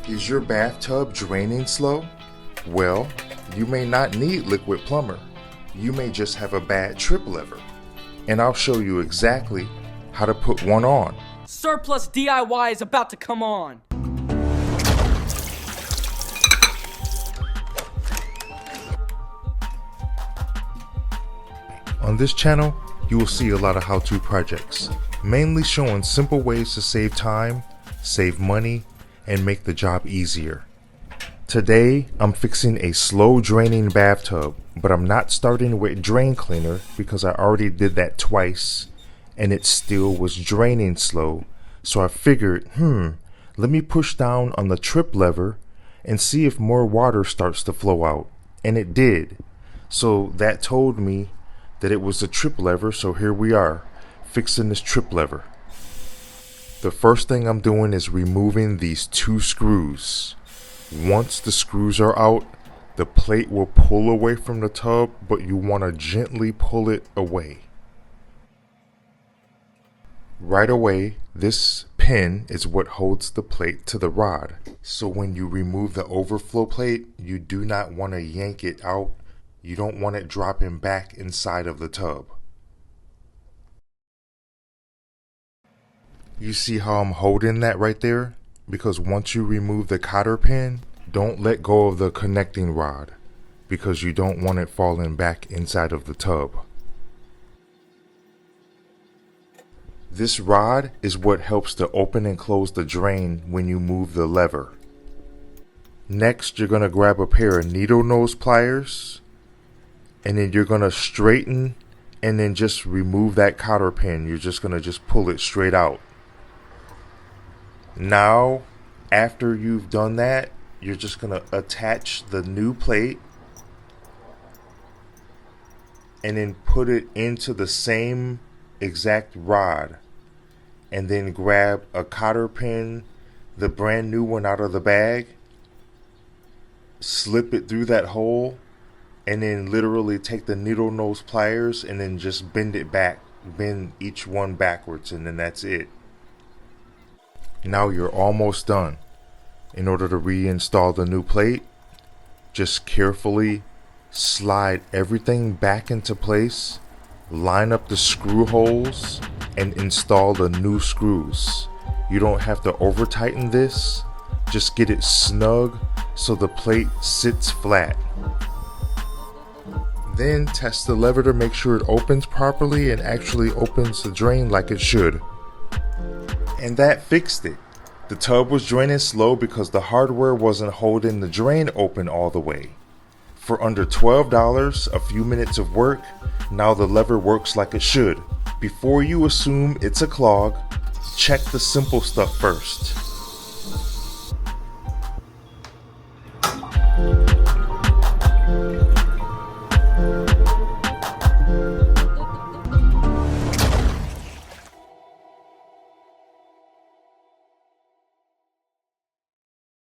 Is your bathtub draining slow? Well, you may not need liquid plumber. You may just have a bad trip lever. And I'll show you exactly how to put one on. Surplus DIY is about to come on. On this channel, you will see a lot of how-to projects, mainly showing simple ways to save time, save money, and make the job easier. Today, I'm fixing a slow draining bathtub, but I'm not starting with drain cleaner because I already did that twice and it still was draining slow. So I figured, let me push down on the trip lever and see if more water starts to flow out. And it did. So that told me that it was the trip lever, so here we are, fixing this trip lever. The first thing I'm doing is removing these two screws. Once the screws are out, the plate will pull away from the tub, but you want to gently pull it away. Right away, this pin is what holds the plate to the rod. So when you remove the overflow plate, you do not want to yank it out. You don't want it dropping back inside of the tub. You see how I'm holding that right there? Because once you remove the cotter pin, don't let go of the connecting rod because you don't want it falling back inside of the tub. This rod is what helps to open and close the drain when you move the lever. Next, you're going to grab a pair of needle nose pliers and then you're going to straighten and then just remove that cotter pin. You're just going to pull it straight out. Now, after you've done that, you're just going to attach the new plate and then put it into the same exact rod and then grab a cotter pin, the brand new one out of the bag, slip it through that hole, and then literally take the needle nose pliers and then just bend it back, bend each one backwards, and then that's it. Now you're almost done. In order to reinstall the new plate, just carefully slide everything back into place, line up the screw holes, and install the new screws. You don't have to over tighten this, just get it snug so the plate sits flat. Then test the lever to make sure it opens properly and actually opens the drain like it should. And that fixed it. The tub was draining slow because the hardware wasn't holding the drain open all the way. For under $12, a few minutes of work, now the lever works like it should. Before you assume it's a clog, check the simple stuff first.